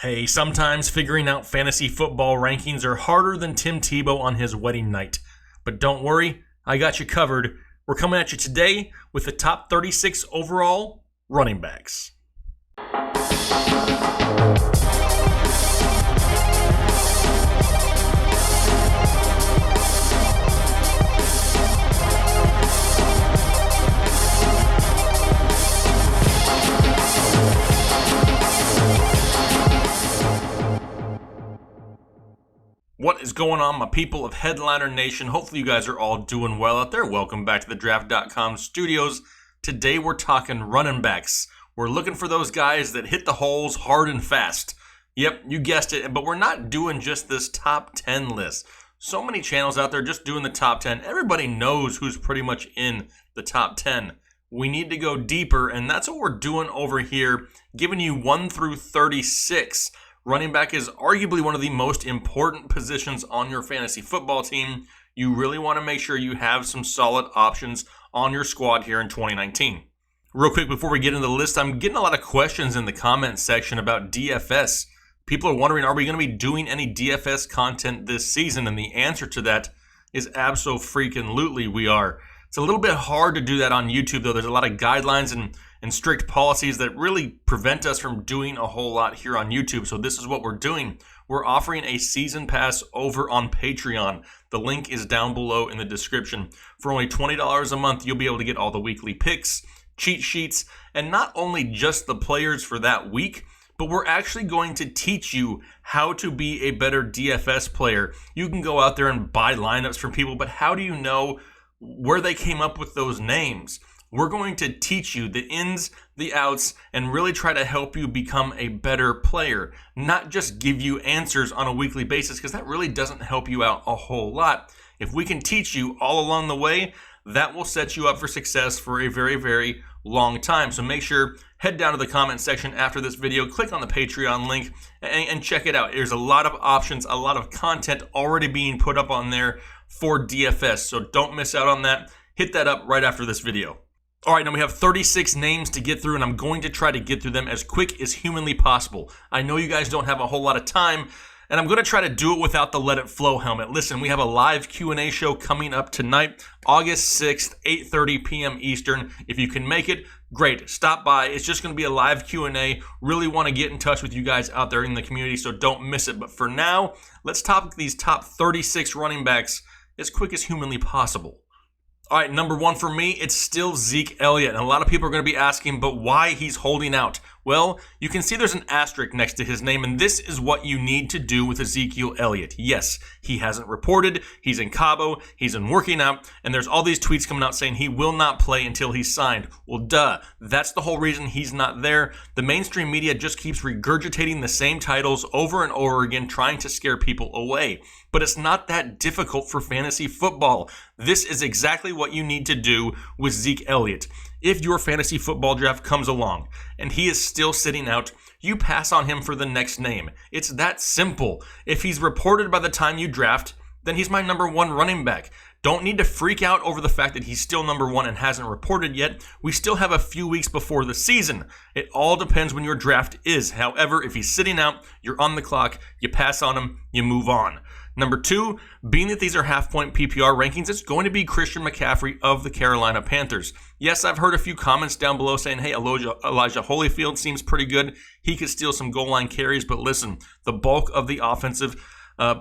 Hey, sometimes figuring out fantasy football rankings are harder than Tim Tebow on his wedding night. But don't worry, I got you covered. We're coming at you today with the top 36 overall running backs. What is going on, my people of Headliner Nation? Hopefully you guys are all doing well out there. Welcome back to the Draft.com studios. Today we're talking running backs. We're looking for those guys that hit the holes hard and fast. Yep, you guessed it, but we're not doing just this top 10 list. So many channels out there just doing the top 10. Everybody knows who's pretty much in the top 10. We need to go deeper, and that's what we're doing over here, giving you 1 through 36. Running back is arguably one of the most important positions on your fantasy football team. You really want to make sure you have some solid options on your squad here in 2019. Real quick, before we get into the list, I'm getting a lot of questions in the comment section about DFS. People are wondering, are we going to be doing any DFS content this season? And the answer to that is abso-freaking-lutely we are. It's a little bit hard to do that on YouTube, though. There's a lot of guidelines and strict policies that really prevent us from doing a whole lot here on YouTube. So this is what we're doing. We're offering a season pass over on Patreon. The link is down below in the description. For only $20 a month, you'll be able to get all the weekly picks, cheat sheets, and not only just the players for that week, but we're actually going to teach you how to be a better DFS player. You can go out there and buy lineups from people, but how do you know where they came up with those names? We're going to teach you the ins, the outs, and really try to help you become a better player, not just give you answers on a weekly basis, because that really doesn't help you out a whole lot. If we can teach you all along the way, that will set you up for success for a very, very long time. So make sure, head down to the comment section after this video, click on the Patreon link, and check it out. There's a lot of options, a lot of content already being put up on there for DFS, so don't miss out on that. Hit that up right after this video. All right, now we have 36 names to get through, and I'm going to try to get through them as quick as humanly possible. I know you guys don't have a whole lot of time, and I'm going to try to do it without the Let It Flow helmet. Listen, we have a live Q&A show coming up tonight, August 6th, 8:30 p.m. Eastern. If you can make it, great. Stop by. It's just going to be a live Q&A. Really want to get in touch with you guys out there in the community, so don't miss it. But for now, let's top these top 36 running backs as quick as humanly possible. All right, number 1 for me, it's still Zeke Elliott. And a lot of people are going to be asking, but why he's holding out? Well, you can see there's an asterisk next to his name, and this is what you need to do with Ezekiel Elliott. Yes, he hasn't reported, he's in Cabo, he's in working out, and there's all these tweets coming out saying he will not play until he's signed. Well, duh, that's the whole reason he's not there. The mainstream media just keeps regurgitating the same titles over and over again, trying to scare people away. But it's not that difficult for fantasy football. This is exactly what you need to do with Zeke Elliott. If your fantasy football draft comes along and he is still sitting out, you pass on him for the next name. It's that simple. If he's reported by the time you draft, then he's my number 1 running back. Don't need to freak out over the fact that he's still number 1 and hasn't reported yet. We still have a few weeks before the season. It all depends when your draft is. However, if he's sitting out, you're on the clock, you pass on him, you move on. Number 2, being that these are half-point PPR rankings, it's going to be Christian McCaffrey of the Carolina Panthers. Yes, I've heard a few comments down below saying, hey, Elijah Holyfield seems pretty good. He could steal some goal line carries, but listen, the bulk of the offensive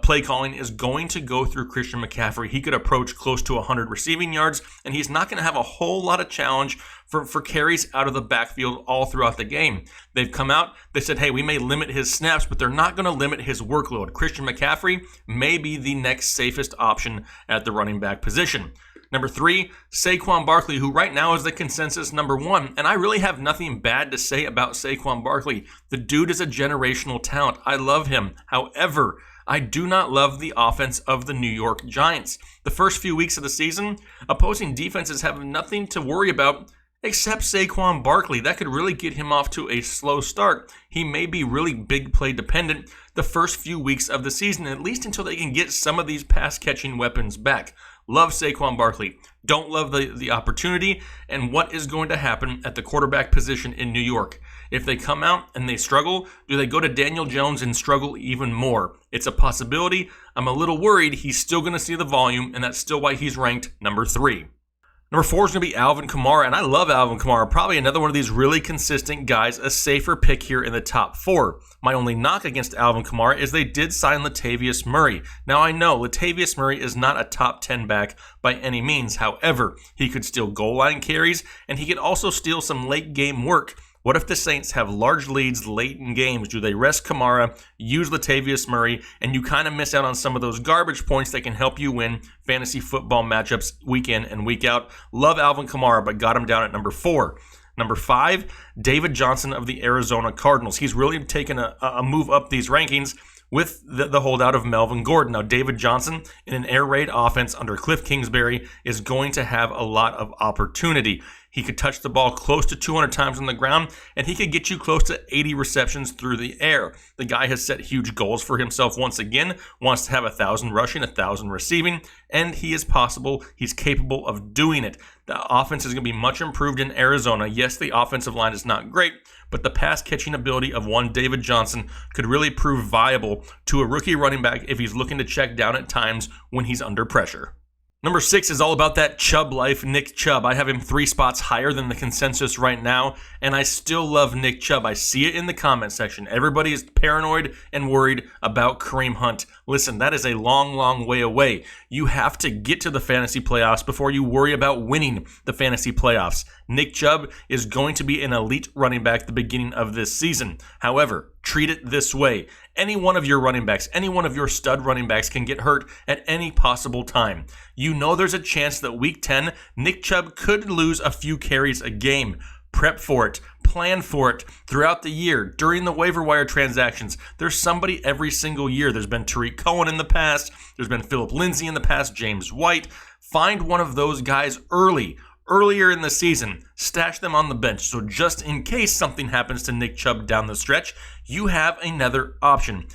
play calling is going to go through Christian McCaffrey. He could approach close to 100 receiving yards, and he's not going to have a whole lot of challenge for carries out of the backfield all throughout the game. They've come out, they said, hey, we may limit his snaps, but they're not going to limit his workload. Christian McCaffrey may be the next safest option at the running back position. Number 3, Saquon Barkley, who right now is the consensus number 1. And I really have nothing bad to say about Saquon Barkley. The dude is a generational talent. I love him. However, I do not love the offense of the New York Giants. The first few weeks of the season, opposing defenses have nothing to worry about except Saquon Barkley. That could really get him off to a slow start. He may be really big play dependent the first few weeks of the season, at least until they can get some of these pass catching weapons back. Love Saquon Barkley. Don't love the opportunity and what is going to happen at the quarterback position in New York. If they come out and they struggle, do they go to Daniel Jones and struggle even more? It's a possibility. I'm a little worried he's still going to see the volume, and that's still why he's ranked number 3. Number 4 is going to be Alvin Kamara, and I love Alvin Kamara. Probably another one of these really consistent guys, a safer pick here in the top 4. My only knock against Alvin Kamara is they did sign Latavius Murray. Now I know Latavius Murray is not a top 10 back by any means. However, he could steal goal line carries, and he could also steal some late game work. What if the Saints have large leads late in games? Do they rest Kamara, use Latavius Murray, and you kind of miss out on some of those garbage points that can help you win fantasy football matchups week in and week out? Love Alvin Kamara, but got him down at number 4. Number 5, David Johnson of the Arizona Cardinals. He's really taken a move up these rankings with the holdout of Melvin Gordon. Now, David Johnson in an air raid offense under Cliff Kingsbury is going to have a lot of opportunity. He could touch the ball close to 200 times on the ground, and he could get you close to 80 receptions through the air. The guy has set huge goals for himself once again, wants to have 1,000 rushing, 1,000 receiving, and he's capable of doing it. The offense is going to be much improved in Arizona. Yes, the offensive line is not great, but the pass-catching ability of one David Johnson could really prove viable to a rookie running back if he's looking to check down at times when he's under pressure. Number 6 is all about that Chubb life, Nick Chubb. I have him 3 spots higher than the consensus right now, and I still love Nick Chubb. I see it in the comment section. Everybody is paranoid and worried about Kareem Hunt. Listen, that is a long, long way away. You have to get to the fantasy playoffs before you worry about winning the fantasy playoffs. Nick Chubb is going to be an elite running back at the beginning of this season. However, treat it this way. Any one of your running backs, any one of your stud running backs can get hurt at any possible time. You know there's a chance that week 10, Nick Chubb could lose a few carries a game. Prep for it. Plan for it throughout the year, during the waiver wire transactions. There's somebody every single year. There's been Tariq Cohen in the past. There's been Phillip Lindsay in the past, James White. Find one of those guys earlier in the season. Stash them on the bench. So just in case something happens to Nick Chubb down the stretch, you have another option.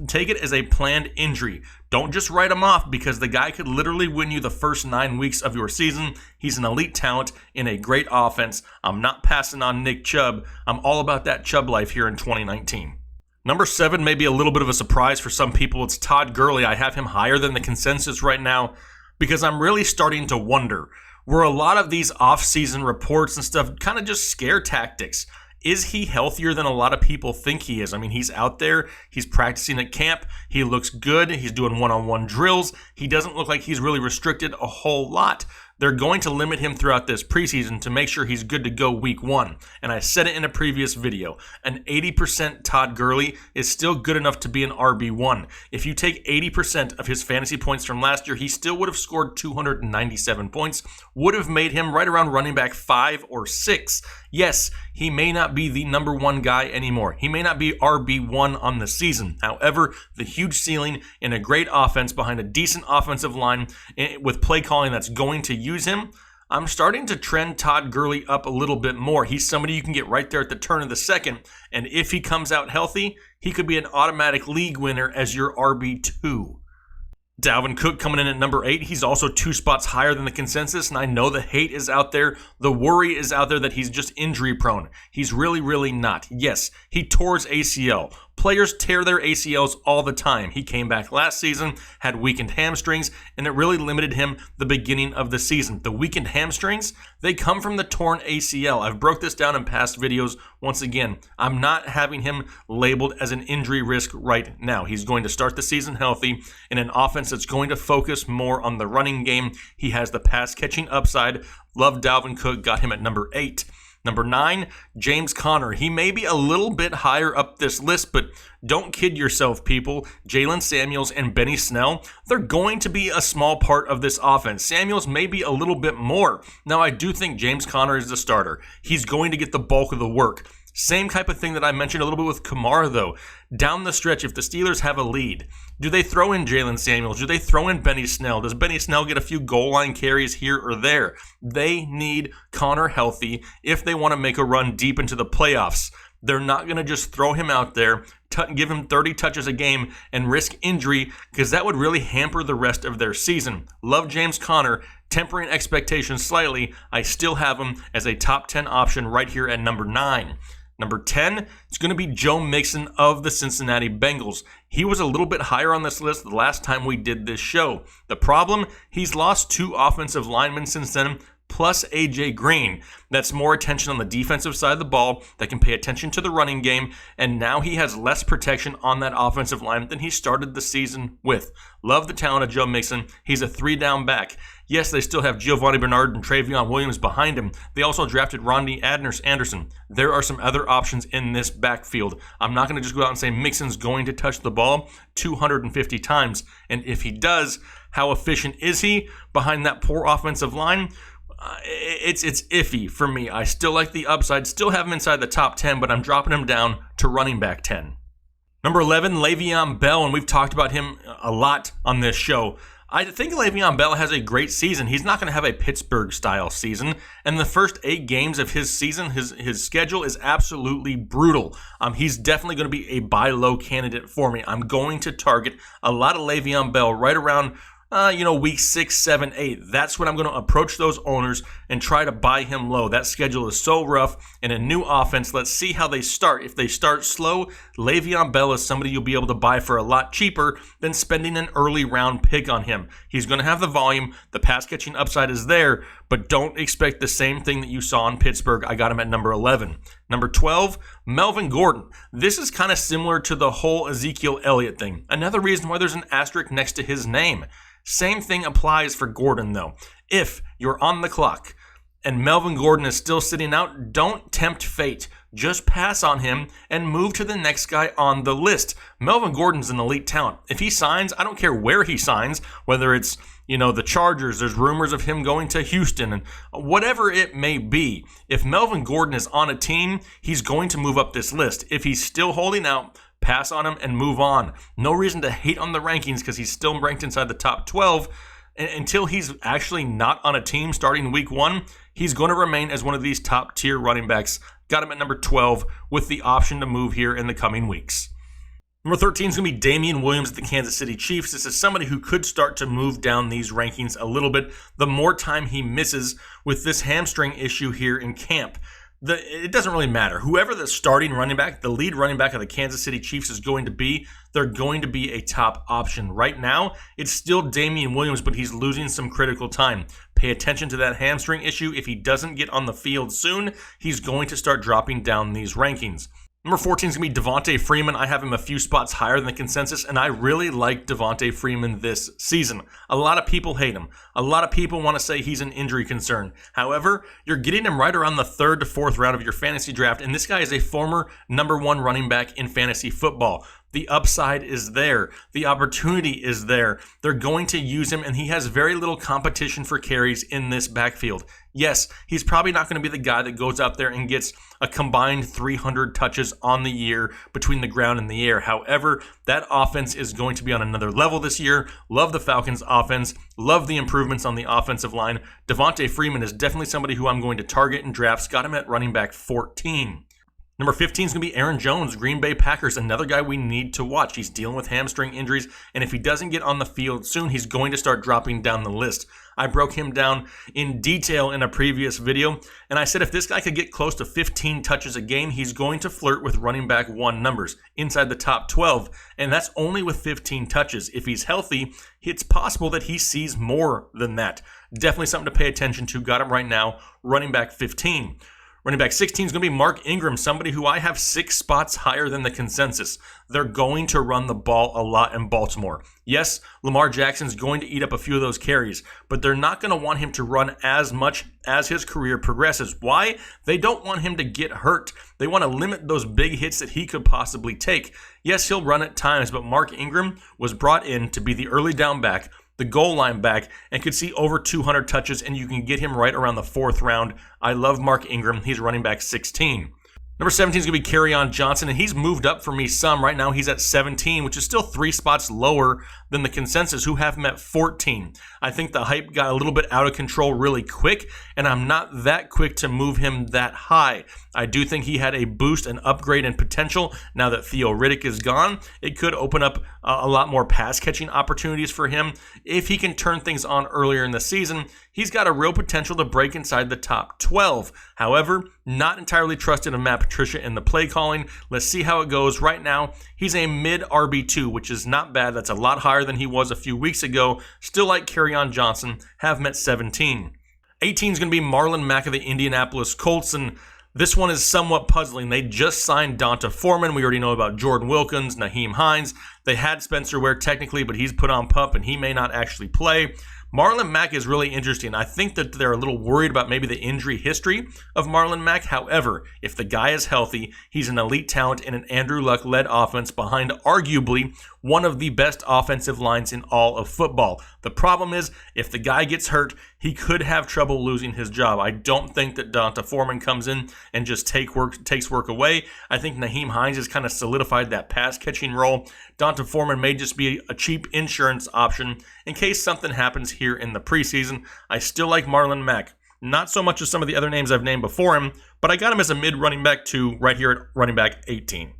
Take it as a planned injury. Don't just write him off, because the guy could literally win you the first 9 weeks of your season. He's an elite talent in a great offense. I'm not passing on Nick Chubb. I'm all about that Chubb life here in 2019. Number 7 may be a little bit of a surprise for some people. It's Todd Gurley. I have him higher than the consensus right now because I'm really starting to wonder, were a lot of these off-season reports and stuff kind of just scare tactics? Is he healthier than a lot of people think he is? I mean, he's out there. He's practicing at camp. He looks good. He's doing one-on-one drills. He doesn't look like he's really restricted a whole lot. They're going to limit him throughout this preseason to make sure he's good to go week 1. And I said it in a previous video. An 80% Todd Gurley is still good enough to be an RB1. If you take 80% of his fantasy points from last year, he still would have scored 297 points, would have made him right around running back 5 or 6. Yes, he may not be the number 1 guy anymore. He may not be RB1 on the season. However, the huge ceiling in a great offense behind a decent offensive line with play calling that's going to use him, I'm starting to trend Todd Gurley up a little bit more. He's somebody you can get right there at the turn of the second, and if he comes out healthy, he could be an automatic league winner as your RB2. Dalvin Cook coming in at number 8. He's also 2 spots higher than the consensus, and I know the hate is out there. The worry is out there that he's just injury prone. He's really, really not. Yes, he tore his ACL. Players tear their ACLs all the time. He came back last season, had weakened hamstrings, and it really limited him the beginning of the season. The weakened hamstrings, they come from the torn ACL. I've broke this down in past videos. Once again, I'm not having him labeled as an injury risk right now. He's going to start the season healthy in an offense that's going to focus more on the running game. He has the pass-catching upside. Love Dalvin Cook, got him at number 8. Number 9, James Conner. He may be a little bit higher up this list, but don't kid yourself, people. Jalen Samuels and Benny Snell, they're going to be a small part of this offense. Samuels may be a little bit more. Now, I do think James Conner is the starter. He's going to get the bulk of the work. Same type of thing that I mentioned a little bit with Kamara, though. Down the stretch, if the Steelers have a lead, do they throw in Jalen Samuels? Do they throw in Benny Snell? Does Benny Snell get a few goal line carries here or there? They need Conner healthy if they want to make a run deep into the playoffs. They're not going to just throw him out there, give him 30 touches a game and risk injury, because that would really hamper the rest of their season. Love James Conner. Tempering expectations slightly, I still have him as a top 10 option right here at number 9. Number 10, it's going to be Joe Mixon of the Cincinnati Bengals. He was a little bit higher on this list the last time we did this show. The problem, he's lost 2 offensive linemen since then, plus A.J. Green. That's more attention on the defensive side of the ball that can pay attention to the running game, and now he has less protection on that offensive line than he started the season with. Love the talent of Joe Mixon. He's a 3-down back. Yes, they still have Giovanni Bernard and Travion Williams behind him. They also drafted Ronnie Anderson. There are some other options in this backfield. I'm not going to just go out and say Mixon's going to touch the ball 250 times. And if he does, how efficient is he behind that poor offensive line? It's iffy for me. I still like the upside, still have him inside the top 10, but I'm dropping him down to running back 10. Number 11, Le'Veon Bell, and we've talked about him a lot on this show. I think Le'Veon Bell has a great season. He's not going to have a Pittsburgh-style season. And the first 8 games of his season, his schedule is absolutely brutal. He's definitely going to be a buy low candidate for me. I'm going to target a lot of Le'Veon Bell right around week 6, 7, 8. That's when I'm going to approach those owners and try to buy him low. That schedule is so rough. And a new offense, let's see how they start. If they start slow, Le'Veon Bell is somebody you'll be able to buy for a lot cheaper than spending an early round pick on him. He's going to have the volume. The pass catching upside is there, but don't expect the same thing that you saw in Pittsburgh. I got him at number 11. Number 12, Melvin Gordon. This is kind of similar to the whole Ezekiel Elliott thing. Another reason why there's an asterisk next to his name. Same thing applies for Gordon, though. If you're on the clock and Melvin Gordon is still sitting out, don't tempt fate. Just pass on him and move to the next guy on the list. Melvin Gordon's an elite talent. If he signs, I don't care where he signs, whether it's, the Chargers, there's rumors of him going to Houston, and whatever it may be. If Melvin Gordon is on a team, he's going to move up this list. If he's still holding out, pass on him and move on. No reason to hate on the rankings because he's still ranked inside the top 12. Until he's actually not on a team starting week 1, he's going to remain as one of these top tier running backs. Got him at number 12 with the option to move here in the coming weeks. Number 13 is going to be Damian Williams at the Kansas City Chiefs. This is somebody who could start to move down these rankings a little bit the more time he misses with this hamstring issue here in camp. It doesn't really matter. Whoever the starting running back, the lead running back of the Kansas City Chiefs is going to be, they're going to be a top option. Right now, it's still Damian Williams, but he's losing some critical time. Pay attention to that hamstring issue. If he doesn't get on the field soon, he's going to start dropping down these rankings. Number 14 is going to be Devontae Freeman. I have him a few spots higher than the consensus, and I really like Devontae Freeman this season. A lot of people hate him. A lot of people want to say he's an injury concern. However, you're getting him right around the 3rd to 4th round of your fantasy draft, and this guy is a former number 1 running back in fantasy football. The upside is there. The opportunity is there. They're going to use him, and he has very little competition for carries in this backfield. Yes, he's probably not going to be the guy that goes out there and gets a combined 300 touches on the year between the ground and the air. However, that offense is going to be on another level this year. Love the Falcons' offense. Love the improvements on the offensive line. Devontae Freeman is definitely somebody who I'm going to target in drafts. Got him at running back 14. Number 15 is going to be Aaron Jones, Green Bay Packers, another guy we need to watch. He's dealing with hamstring injuries, and if he doesn't get on the field soon, he's going to start dropping down the list. I broke him down in detail in a previous video, and I said if this guy could get close to 15 touches a game, he's going to flirt with running back 1 numbers inside the top 12, and that's only with 15 touches. If he's healthy, it's possible that he sees more than that. Definitely something to pay attention to. Got him right now, running back 15. Running back 16 is going to be Mark Ingram, somebody who I have 6 spots higher than the consensus. They're going to run the ball a lot in Baltimore. Yes, Lamar Jackson's going to eat up a few of those carries, but they're not going to want him to run as much as his career progresses. Why? They don't want him to get hurt. They want to limit those big hits that he could possibly take. Yes, he'll run at times, but Mark Ingram was brought in to be the early down back, the goal line back, and could see over 200 touches, and you can get him right around the 4th round. I love Mark Ingram. He's running back 16. Number 17 is going to be Kerryon Johnson, and he's moved up for me some. Right now he's at 17, which is still 3 spots lower than the consensus, who have him at 14. I think the hype got a little bit out of control really quick, and I'm not that quick to move him that high. I do think he had a boost and upgrade in potential. Now that Theo Riddick is gone, it could open up a lot more pass-catching opportunities for him. If he can turn things on earlier in the season, he's got a real potential to break inside the top 12. However, not entirely trusted of Matt Patricia in the play calling. Let's see how it goes. Right now, he's a mid RB2, which is not bad. That's a lot higher than he was a few weeks ago. Still like Kerryon Johnson, have him at 17. 18 is going to be Marlon Mack of the Indianapolis Colts, and this one is somewhat puzzling. They just signed Donta Foreman. We already know about Jordan Wilkins, Nyheim Hines. They had Spencer Ware technically, but he's put on PUP and he may not actually play. Marlon Mack is really interesting. I think that they're a little worried about maybe the injury history of Marlon Mack. However, if the guy is healthy, he's an elite talent in an Andrew Luck-led offense behind arguably one of the best offensive lines in all of football. The problem is, if the guy gets hurt, he could have trouble losing his job. I don't think that Donta Foreman comes in and just takes work away. I think Nyheim Hines has kind of solidified that pass-catching role. Donta Foreman may just be a cheap insurance option in case something happens here in the preseason. I still like Marlon Mack. Not so much as some of the other names I've named before him, but I got him as a mid-running back 2 right here at running back 18.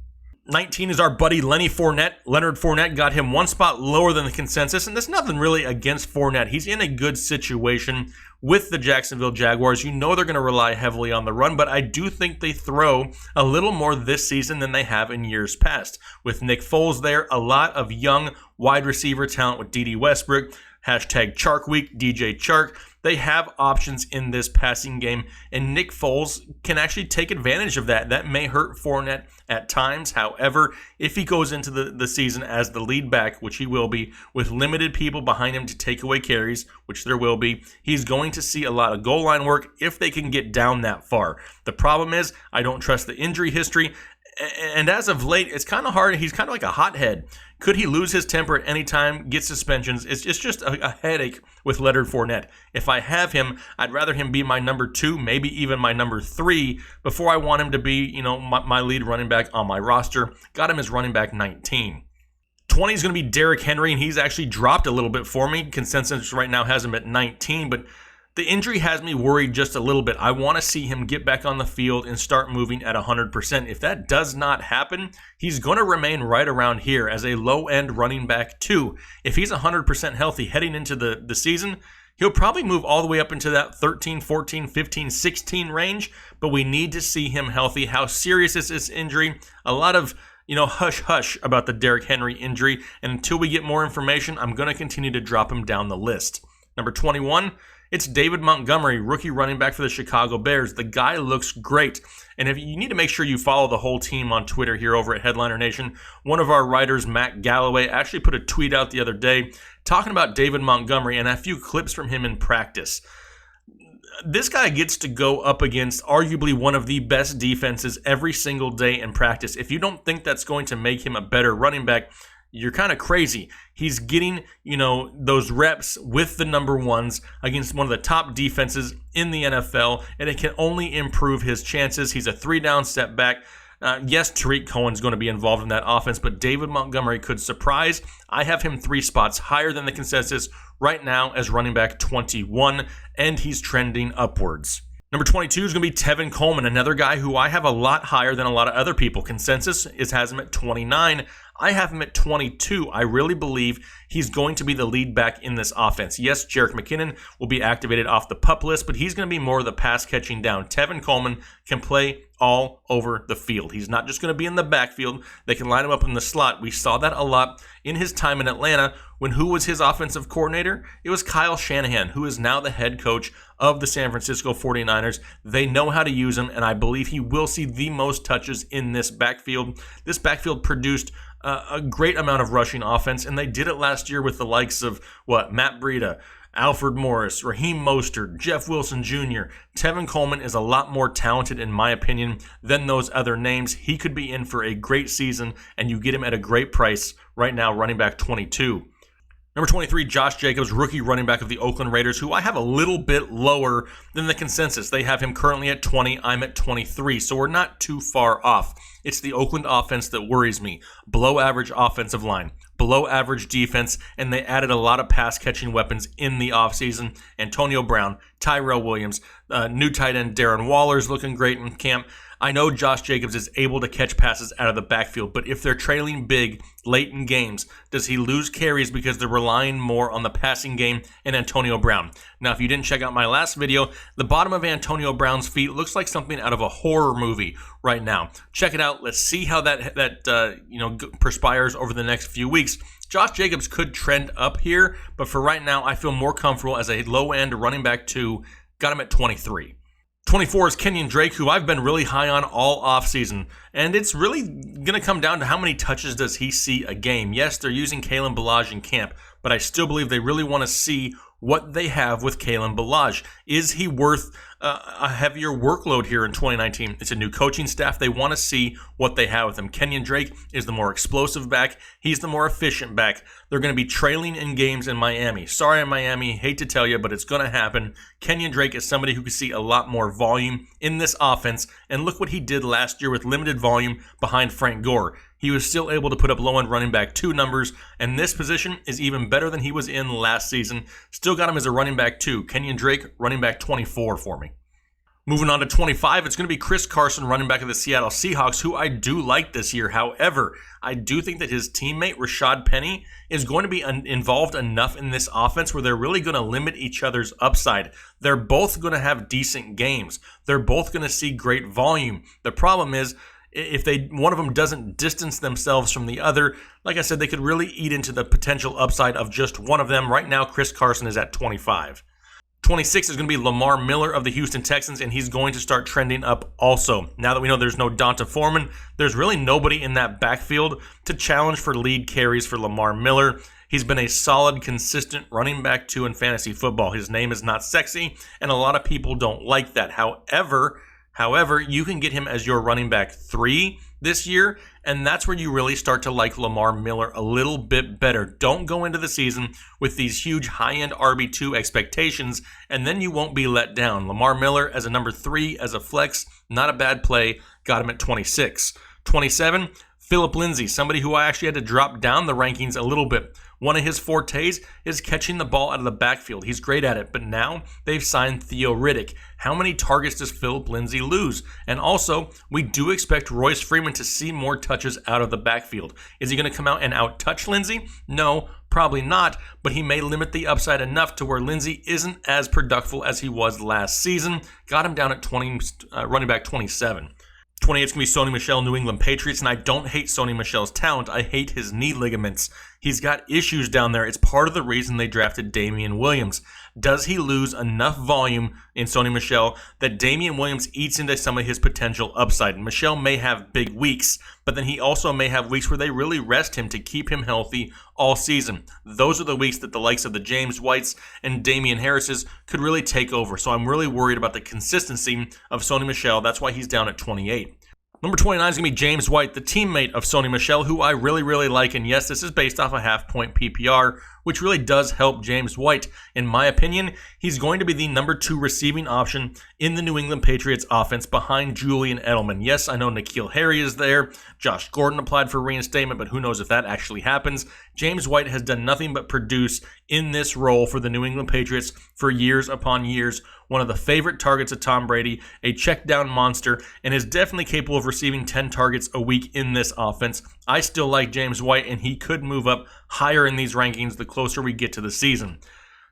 19 is our buddy Lenny Fournette. Leonard Fournette got him one spot lower than the consensus, and there's nothing really against Fournette. He's in a good situation with the Jacksonville Jaguars. You know they're going to rely heavily on the run, but I do think they throw a little more this season than they have in years past. With Nick Foles there, a lot of young wide receiver talent with D.D. Westbrook, hashtag Chark Week, DJ Chark. They have options in this passing game, and Nick Foles can actually take advantage of that. That may hurt Fournette at times. However, if he goes into the season as the lead back, which he will be, with limited people behind him to take away carries, which there will be, he's going to see a lot of goal line work if they can get down that far. The problem is, I don't trust the injury history. And as of late, it's kind of hard. He's kind of like a hothead. Could he lose his temper at any time, get suspensions? It's just a headache with Leonard Fournette. If I have him, I'd rather him be my number 2, maybe even my number 3, before I want him to be, my lead running back on my roster. Got him as running back 19. 20 is going to be Derrick Henry, and he's actually dropped a little bit for me. Consensus right now has him at 19, but the injury has me worried just a little bit. I want to see him get back on the field and start moving at 100%. If that does not happen, he's going to remain right around here as a low-end running back 2. If he's 100% healthy heading into the season, he'll probably move all the way up into that 13, 14, 15, 16 range, but we need to see him healthy. How serious is this injury? A lot of hush-hush about the Derrick Henry injury, and until we get more information, I'm going to continue to drop him down the list. Number 21, it's David Montgomery, rookie running back for the Chicago Bears. The guy looks great. And if you need to make sure you follow the whole team on Twitter here over at Headliner Nation, one of our writers, Matt Galloway, actually put a tweet out the other day talking about David Montgomery and a few clips from him in practice. This guy gets to go up against arguably one of the best defenses every single day in practice. If you don't think that's going to make him a better running back, you're kind of crazy. He's getting, those reps with the number ones against one of the top defenses in the NFL, and it can only improve his chances. He's a 3-down step back. Yes, Tariq Cohen's going to be involved in that offense, but David Montgomery could surprise. I have him 3 spots higher than the consensus right now as running back 21, and he's trending upwards. Number 22 is going to be Tevin Coleman, another guy who I have a lot higher than a lot of other people. Consensus has him at 29. I have him at 22. I really believe he's going to be the lead back in this offense. Yes, Jerick McKinnon will be activated off the PUP list, but he's going to be more of the pass-catching down. Tevin Coleman can play all over the field. He's not just going to be in the backfield. They can line him up in the slot. We saw that a lot in his time in Atlanta when who was his offensive coordinator? It was Kyle Shanahan, who is now the head coach of the San Francisco 49ers. They know how to use him, and I believe he will see the most touches in this backfield. This backfield produced a great amount of rushing offense, and they did it last year with the likes of, Matt Breida, Alfred Morris, Raheem Mostert, Jeff Wilson Jr. Tevin Coleman is a lot more talented, in my opinion, than those other names. He could be in for a great season, and you get him at a great price right now, running back 22. Number 23, Josh Jacobs, rookie running back of the Oakland Raiders, who I have a little bit lower than the consensus. They have him currently at 20. I'm at 23, so we're not too far off. It's the Oakland offense that worries me. Below average offensive line, below average defense, and they added a lot of pass-catching weapons in the offseason. Antonio Brown, Tyrell Williams, new tight end Darren Waller's looking great in camp. I know Josh Jacobs is able to catch passes out of the backfield, but if they're trailing big late in games, does he lose carries because they're relying more on the passing game and Antonio Brown? Now, if you didn't check out my last video, the bottom of Antonio Brown's feet looks like something out of a horror movie right now. Check it out. Let's see how that perspires over the next few weeks. Josh Jacobs could trend up here, but for right now, I feel more comfortable as a low-end running back 2. Got him at 23. 24 is Kenyon Drake, who I've been really high on all offseason. And it's really going to come down to how many touches does he see a game. Yes, they're using Kalen Ballage in camp, but I still believe they really want to see what they have with Kalen Ballage. Is he worth a heavier workload here in 2019? It's a new coaching staff. They want to see what they have with him. Kenyon Drake is the more explosive back. He's the more efficient back. They're going to be trailing in games in Miami. Sorry, Miami. Hate to tell you, but it's going to happen. Kenyon Drake is somebody who could see a lot more volume in this offense. And look what he did last year with limited volume behind Frank Gore. He was still able to put up low-end running back 2 numbers, and this position is even better than he was in last season. Still got him as a running back 2. Kenyon Drake, running back 24 for me. Moving on to 25, it's going to be Chris Carson, running back of the Seattle Seahawks, who I do like this year. However, I do think that his teammate, Rashad Penny, is going to be involved enough in this offense where they're really going to limit each other's upside. They're both going to have decent games. They're both going to see great volume. The problem is, if one of them doesn't distance themselves from the other, like I said, they could really eat into the potential upside of just one of them. Right now, Chris Carson is at 25. 26 is going to be Lamar Miller of the Houston Texans, and he's going to start trending up also. Now that we know there's no Donta Foreman, there's really nobody in that backfield to challenge for lead carries for Lamar Miller. He's been a solid, consistent running back 2 in fantasy football. His name is not sexy, and a lot of people don't like that. However, you can get him as your running back 3 this year, and that's where you really start to like Lamar Miller a little bit better. Don't go into the season with these huge high-end RB2 expectations, and then you won't be let down. Lamar Miller as a number 3, as a flex, not a bad play. Got him at 26. 27, Phillip Lindsay, somebody who I actually had to drop down the rankings a little bit. One of his fortes is catching the ball out of the backfield. He's great at it, but now they've signed Theo Riddick. How many targets does Phillip Lindsay lose? And also, we do expect Royce Freeman to see more touches out of the backfield. Is he going to come out and out-touch Lindsay? No, probably not, but he may limit the upside enough to where Lindsay isn't as productive as he was last season. Got him down at running back 27. 28 is going to be Sony Michel, New England Patriots, and I don't hate Sony Michel's talent. I hate his knee ligaments. He's got issues down there. It's part of the reason they drafted Damian Williams. Does he lose enough volume in Sony Michel that Damian Williams eats into some of his potential upside? And Michel may have big weeks, but then he also may have weeks where they really rest him to keep him healthy all season. Those are the weeks that the likes of the James Whites and Damian Harrises could really take over. So I'm really worried about the consistency of Sony Michel. That's why he's down at 28. Number 29 is going to be James White, the teammate of Sony Michel, who I really, really like. And yes, this is based off a half-point PPR, which really does help James White. In my opinion, he's going to be the number 2 receiving option in the New England Patriots offense behind Julian Edelman. Yes, I know N'Keal Harry is there. Josh Gordon applied for reinstatement, but who knows if that actually happens. James White has done nothing but produce in this role for the New England Patriots for years upon years. One of the favorite targets of Tom Brady, a check down monster, and is definitely capable of receiving 10 targets a week in this offense. I still like James White, and he could move up higher in these rankings the closer we get to the season.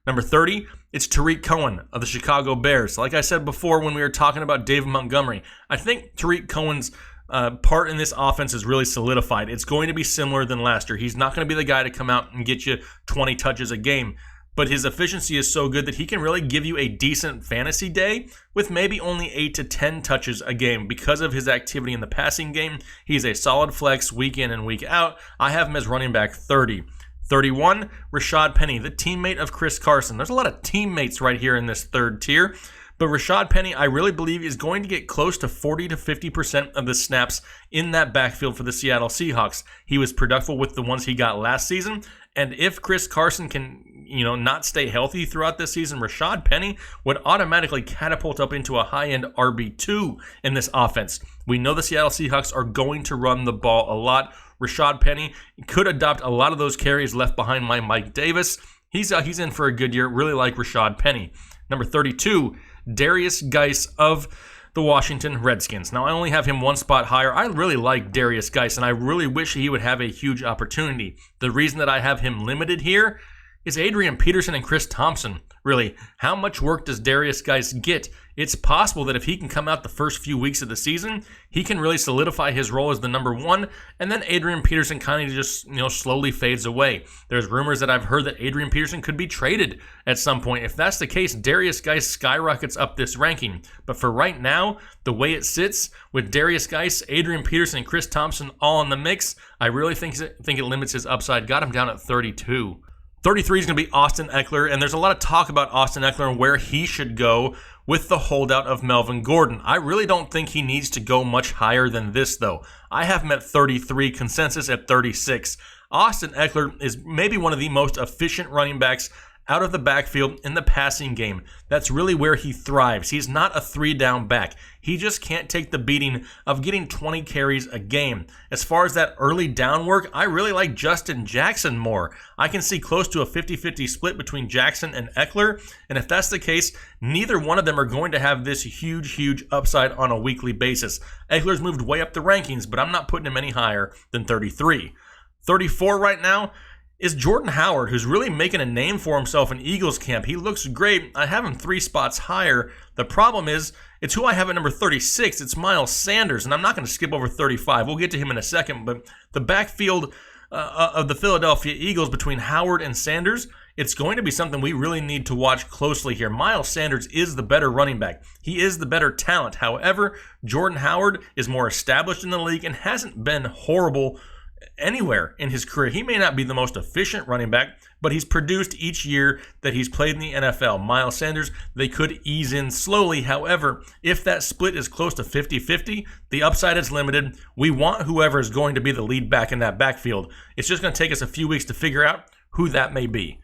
Number 30, it's Tariq Cohen of the Chicago Bears. Like I said before when we were talking about David Montgomery, I think Tariq Cohen's part in this offense is really solidified. It's going to be similar than last year. He's not going to be the guy to come out and get you 20 touches a game, but his efficiency is so good that he can really give you a decent fantasy day with maybe only 8 to 10 touches a game. Because of his activity in the passing game, he's a solid flex week in and week out. I have him as running back 30. 31, Rashad Penny, the teammate of Chris Carson. There's a lot of teammates right here in this third tier, but Rashad Penny, I really believe, is going to get close to 40 to 50% of the snaps in that backfield for the Seattle Seahawks. He was productive with the ones he got last season, and if Chris Carson can, not stay healthy throughout this season, Rashad Penny would automatically catapult up into a high-end RB2 in this offense. We know the Seattle Seahawks are going to run the ball a lot. Rashad Penny could adopt a lot of those carries left behind by Mike Davis. He's in for a good year. Really like Rashad Penny. Number 32, Darius Geis of the Washington Redskins. Now, I only have him one spot higher. I really like Darius Geis, and I really wish he would have a huge opportunity. The reason that I have him limited here is Adrian Peterson and Chris Thompson. Really, how much work does Darius Geis get? It's possible that if he can come out the first few weeks of the season, he can really solidify his role as the number one, and then Adrian Peterson kind of just, slowly fades away. There's rumors that I've heard that Adrian Peterson could be traded at some point. If that's the case, Darius Geis skyrockets up this ranking. But for right now, the way it sits, with Darius Geis, Adrian Peterson, and Chris Thompson all in the mix, I really think it limits his upside. Got him down at 32. 33 is going to be Austin Eckler, and there's a lot of talk about Austin Eckler and where he should go with the holdout of Melvin Gordon. I really don't think he needs to go much higher than this, though. I have him at 33, consensus at 36. Austin Eckler is maybe one of the most efficient running backs out of the backfield in the passing game. That's really where he thrives. He's not a three-down back. He just can't take the beating of getting 20 carries a game. As far as that early down work, I really like Justin Jackson more. I can see close to a 50-50 split between Jackson and Eckler, and if that's the case, neither one of them are going to have this huge upside on a weekly basis. Eckler's moved way up the rankings, but I'm not putting him any higher than 33. 34 right now is Jordan Howard, who's really making a name for himself in Eagles camp. He looks great. I have him 3 spots higher. The problem is, it's who I have at number 36. It's Miles Sanders, and I'm not going to skip over 35. We'll get to him in a second, but the backfield of the Philadelphia Eagles between Howard and Sanders, it's going to be something we really need to watch closely here. Miles Sanders is the better running back. He is the better talent. However, Jordan Howard is more established in the league and hasn't been horrible anywhere in his career. He may not be the most efficient running back, but he's produced each year that he's played in the NFL. Miles Sanders, they could ease in slowly. However, if that split is close to 50-50, the upside is limited. We want whoever is going to be the lead back in that backfield. It's just going to take us a few weeks to figure out who that may be.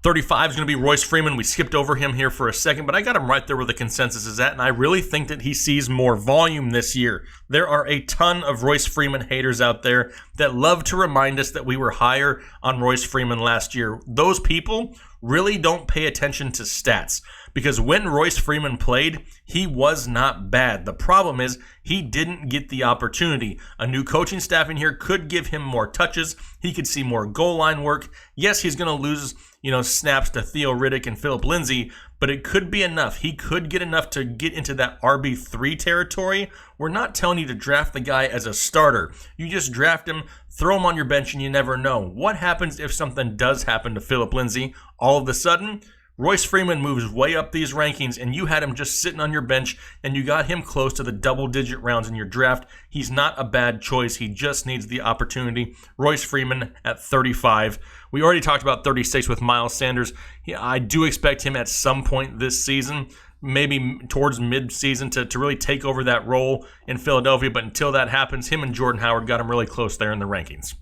35 is going to be Royce Freeman. We skipped over him here for a second, but I got him right there where the consensus is at, and I really think that he sees more volume this year. There are a ton of Royce Freeman haters out there that love to remind us that we were higher on Royce Freeman last year. Those people really don't pay attention to stats, because when Royce Freeman played, he was not bad. The problem is he didn't get the opportunity. A new coaching staff in here could give him more touches. He could see more goal line work. Yes, he's going to lose snaps to Theo Riddick and Philip Lindsay, but it could be enough. He could get enough to get into that RB3 territory. We're not telling you to draft the guy as a starter. You just draft him, throw him on your bench, and you never know. What happens if something does happen to Philip Lindsay? All of a sudden, Royce Freeman moves way up these rankings, and you had him just sitting on your bench, and you got him close to the double-digit rounds in your draft. He's not a bad choice. He just needs the opportunity. Royce Freeman at 35. We already talked about 36 with Miles Sanders. I do expect him at some point this season, maybe towards mid-season, to really take over that role in Philadelphia. But until that happens, him and Jordan Howard got him really close there in the rankings.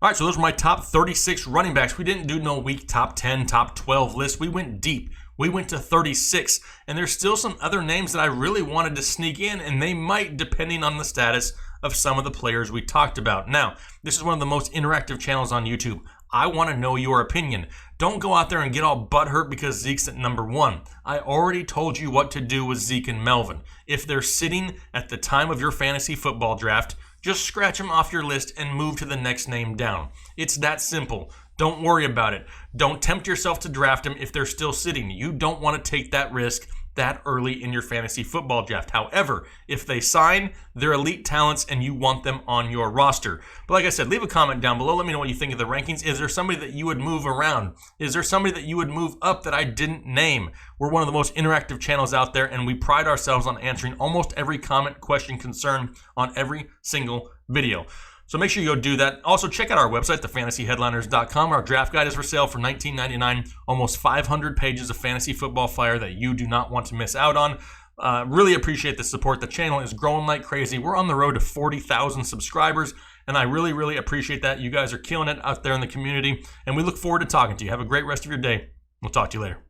All right, so those were my top 36 running backs. We didn't do no weak top 10, top 12 list. We went deep. We went to 36, and there's still some other names that I really wanted to sneak in, and they might, depending on the status of some of the players we talked about. Now, this is one of the most interactive channels on YouTube. I want to know your opinion. Don't go out there and get all butthurt because Zeke's at number 1. I already told you what to do with Zeke and Melvin. If they're sitting at the time of your fantasy football draft, just scratch them off your list and move to the next name down. It's that simple. Don't worry about it. Don't tempt yourself to draft them if they're still sitting. You don't want to take that risk that early in your fantasy football draft. However, if they sign, they're elite talents and you want them on your roster. But like I said, leave a comment down below. Let me know what you think of the rankings. Is there somebody that you would move around? Is there somebody that you would move up that I didn't name? We're one of the most interactive channels out there, and we pride ourselves on answering almost every comment, question, concern on every single video. So make sure you go do that. Also, check out our website, thefantasyheadliners.com. Our draft guide is for sale for $19.99. Almost 500 pages of fantasy football fire that you do not want to miss out on. Really appreciate the support. The channel is growing like crazy. We're on the road to 40,000 subscribers, and I really appreciate that. You guys are killing it out there in the community, and we look forward to talking to you. Have a great rest of your day. We'll talk to you later.